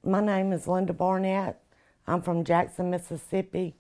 My name is Lynda Barnett. I'm from Jackson, Mississippi,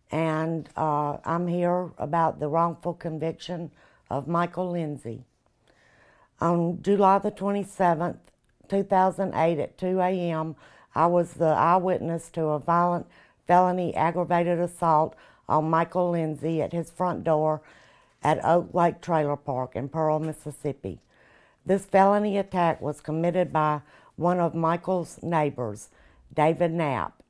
and I'm here about the wrongful conviction of Michael Lindsay. On July the 27th, 2008 at 2 a.m., I was the eyewitness to a violent felony aggravated assault on Michael Lindsay at his front door at Oak Lake Trailer Park in Pearl, Mississippi. This felony attack was committed by one of Michael's neighbors, David Knapp.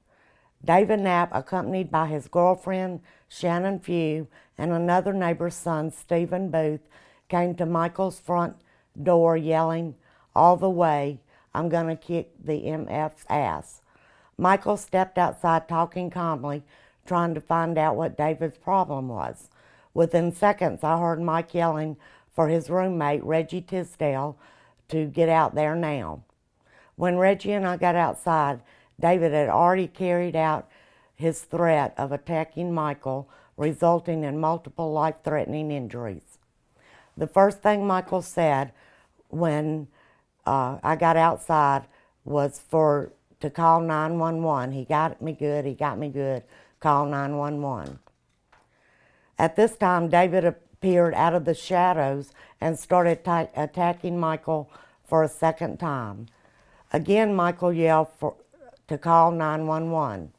David Knapp, accompanied by his girlfriend, Shannon Few, and another neighbor's son, Stephen Booth, came to Michael's front door yelling all the way, "I'm going to kick the MF's ass." Michael stepped outside talking calmly, trying to find out what David's problem was. Within seconds, I heard Mike yelling for his roommate, Reggie Tisdale, to get out there now. When Reggie and I got outside, David had already carried out his threat of attacking Michael, resulting in multiple life-threatening injuries. The first thing Michael said when I got outside was to call 911. He got me good, call 911. At this time, David appeared out of the shadows and started attacking Michael for a second time. Again, Michael yelled to call 911.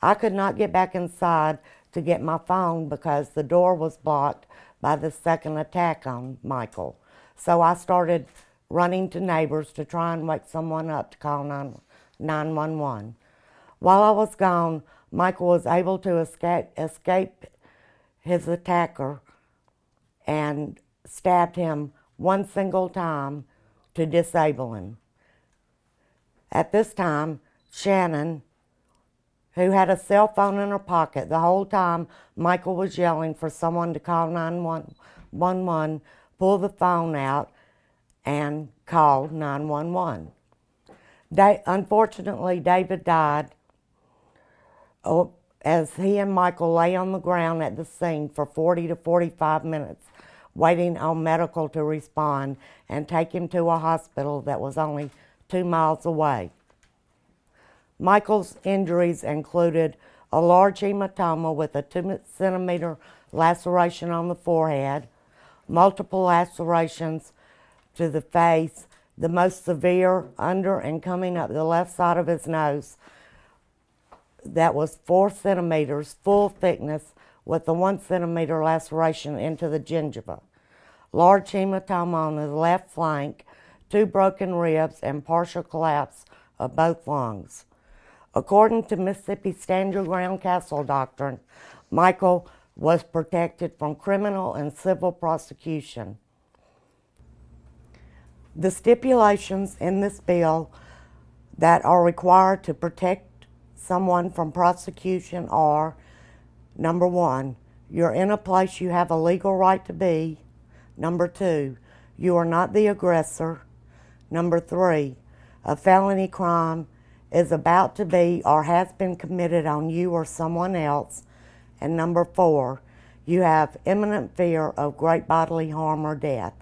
I could not get back inside to get my phone because the door was blocked by the second attack on Michael. So I started running to neighbors to try and wake someone up to call 911. While I was gone, Michael was able to escape his attacker and stabbed him one single time to disable him. At this time, Shannon, who had a cell phone in her pocket the whole time Michael was yelling for someone to call 911, pulled the phone out and called 911. Unfortunately, David died as he and Michael lay on the ground at the scene for 40 to 45 minutes, waiting on medical to respond and take him to a hospital that was only 2 miles away. Michael's injuries included a large hematoma with a 2-centimeter laceration on the forehead, multiple lacerations to the face, the most severe under and coming up the left side of his nose that was 4 centimeters full thickness with a 1-centimeter laceration into the gingiva, large hematoma on the left flank, 2 broken ribs, and partial collapse of both lungs. According to Mississippi Stand Your Ground Castle doctrine, Michael was protected from criminal and civil prosecution. The stipulations in this bill that are required to protect someone from prosecution are: number 1, you're in a place you have a legal right to be. Number 2, you are not the aggressor. Number 3, a felony crime is about to be or has been committed on you or someone else. And number 4, you have imminent fear of great bodily harm or death.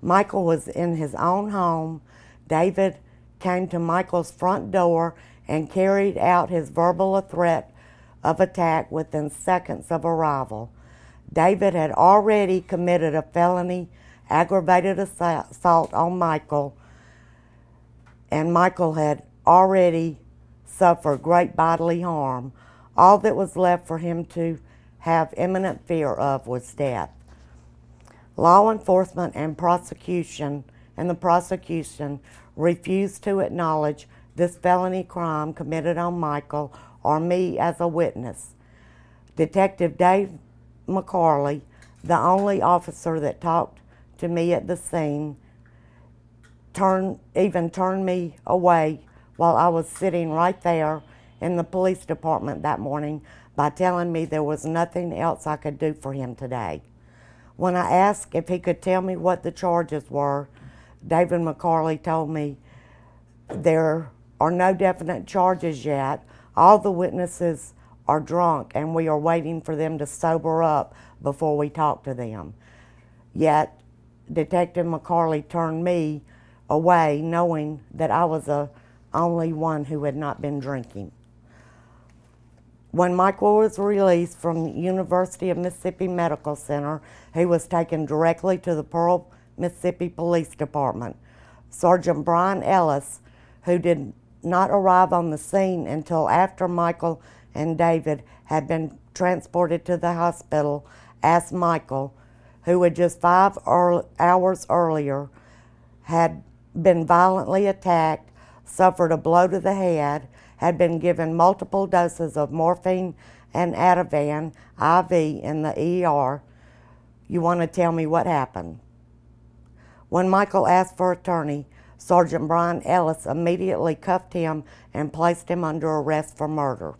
Michael was in his own home. David came to Michael's front door and carried out his verbal threat of attack within seconds of arrival. David had already committed a felony aggravated assault on Michael, and Michael had already suffered great bodily harm. All that was left for him to have imminent fear of was death. Law enforcement and the prosecution refused to acknowledge this felony crime committed on Michael or me as a witness. Detective Dave McCarley, the only officer that talked to me at the scene, even turned me away while I was sitting right there in the police department that morning by telling me there was nothing else I could do for him today. When I asked if he could tell me what the charges were, David McCarley told me there are no definite charges yet. All the witnesses are drunk and we are waiting for them to sober up before we talk to them. Yet Detective McCarley turned me away knowing that I was a only one who had not been drinking. When Michael was released from the University of Mississippi Medical Center, he was taken directly to the Pearl, Mississippi Police Department. Sergeant Brian Ellis, who did not arrive on the scene until after Michael and David had been transported to the hospital, asked Michael, who had just 5 hours earlier had been violently attacked, suffered a blow to the head, had been given multiple doses of morphine and Ativan IV in the ER, "You want to tell me what happened?" When Michael asked for attorney, Sergeant Brian Ellis immediately cuffed him and placed him under arrest for murder.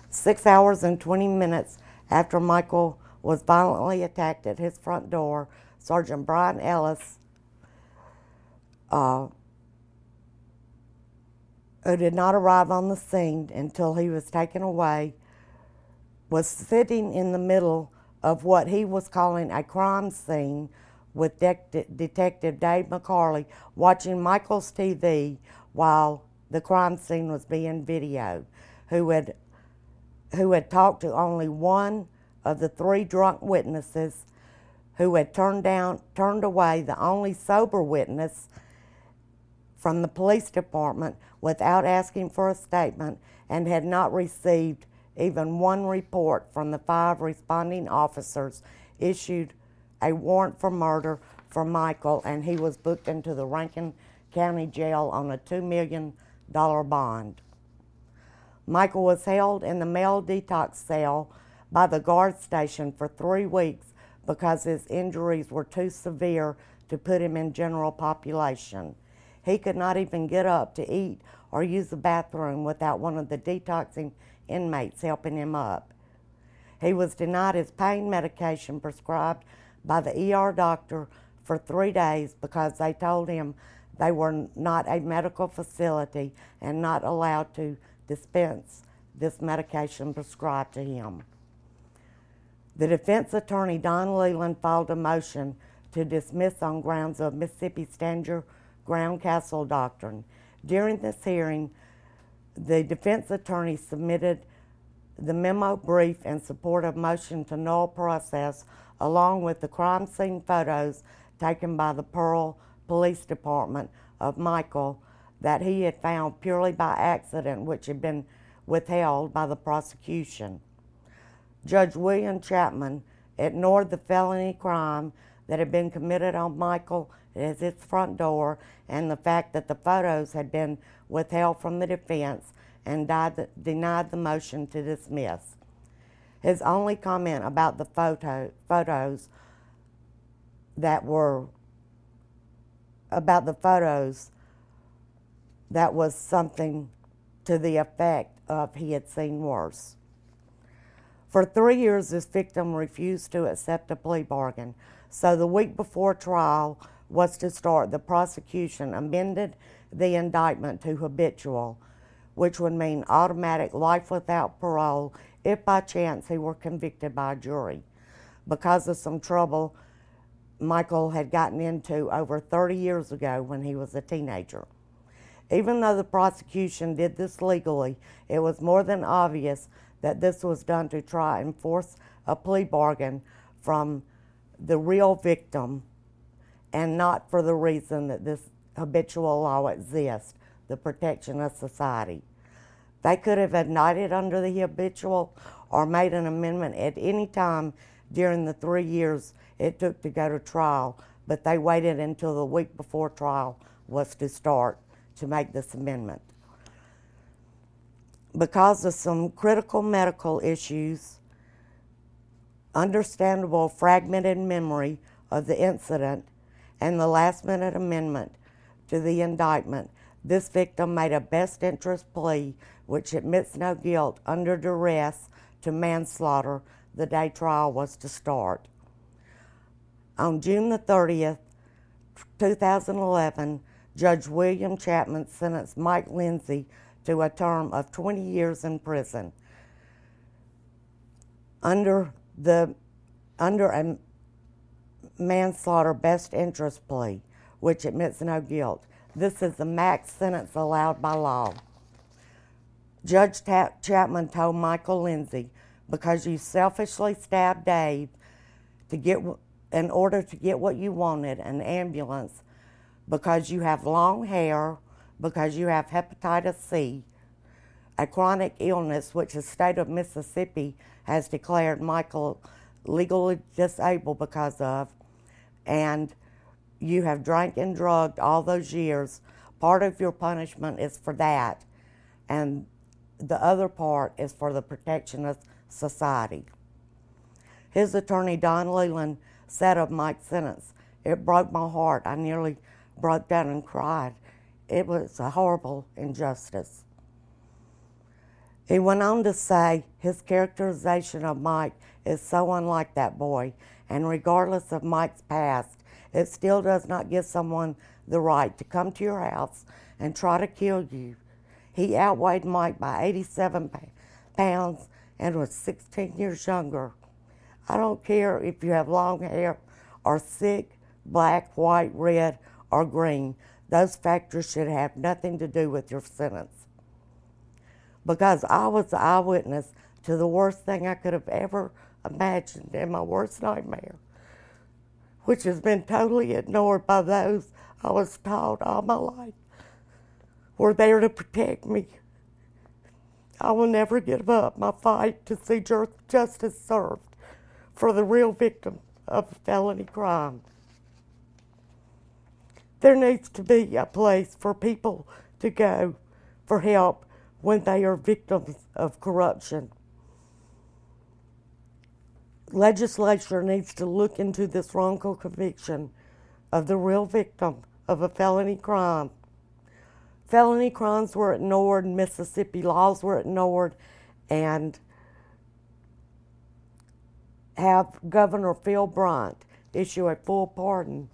6 hours and 20 minutes after Michael was violently attacked at his front door, Sergeant Brian Ellis, who did not arrive on the scene until he was taken away, was sitting in the middle of what he was calling a crime scene with Detective Dave McCarley watching Michael's TV while the crime scene was being videoed, who had talked to only one of the 3 drunk witnesses, who had turned away the only sober witness from the police department without asking for a statement, and had not received even one report from the 5 responding officers, issued a warrant for murder for Michael, and he was booked into the Rankin County Jail on a $2 million bond. Michael was held in the male detox cell by the guard station for 3 weeks because his injuries were too severe to put him in general population. He could not even get up to eat or use the bathroom without one of the detoxing inmates helping him up. He was denied his pain medication prescribed by the ER doctor for 3 days because they told him they were not a medical facility and not allowed to dispense this medication prescribed to him. The defense attorney, Don Leland, filed a motion to dismiss on grounds of Mississippi Stand Ground Castle doctrine. During this hearing, the defense attorney submitted the memo brief in support of motion to null process, along with the crime scene photos taken by the Pearl Police Department of Michael that he had found purely by accident, which had been withheld by the prosecution. Judge William Chapman ignored the felony crime that had been committed on Michael at his front door and the fact that the photos had been withheld from the defense, and denied the motion to dismiss. His only comment about the photos that was something to the effect of he had seen worse. For 3 years, this victim refused to accept a plea bargain. So the week before trial was to start, the prosecution amended the indictment to habitual, which would mean automatic life without parole if by chance he were convicted by a jury, because of some trouble Michael had gotten into over 30 years ago when he was a teenager. Even though the prosecution did this legally, it was more than obvious that this was done to try and force a plea bargain from the real victim, and not for the reason that this habitual law exists, the protection of society. They could have indicted under the habitual or made an amendment at any time during the 3 years it took to go to trial, but they waited until the week before trial was to start to make this amendment. Because of some critical medical issues, understandable fragmented memory of the incident, and the last-minute amendment to the indictment, this victim made a best interest plea which admits no guilt under duress to manslaughter the day trial was to start. On June the 30th, 2011, Judge William Chapman sentenced Mike Lindsay to a term of 20 years in prison under a manslaughter best interest plea, which admits no guilt. This is the max sentence allowed by law. Judge Chapman told Michael Lindsay, because you selfishly stabbed Dave in order to get what you wanted, an ambulance, because you have long hair, because you have hepatitis C, a chronic illness which the state of Mississippi has declared Michael legally disabled because of, and you have drank and drugged all those years. Part of your punishment is for that, and the other part is for the protection of society. His attorney, Don Leland, said of Mike's sentence, "It broke my heart. I nearly broke down and cried. It was a horrible injustice." He went on to say his characterization of Mike is so unlike that boy, and regardless of Mike's past, it still does not give someone the right to come to your house and try to kill you. He outweighed Mike by 87 pounds and was 16 years younger. I don't care if you have long hair or sick, black, white, red, or green. Those factors should have nothing to do with your sentence. Because I was the eyewitness to the worst thing I could have ever imagined in my worst nightmare, which has been totally ignored by those I was taught all my life were there to protect me. I will never give up my fight to see justice served for the real victim of a felony crime. There needs to be a place for people to go for help when they are victims of corruption. Legislature needs to look into this wrongful conviction of the real victim of a felony crime. Felony crimes were ignored, Mississippi laws were ignored, and have Governor Phil Bryant issue a full pardon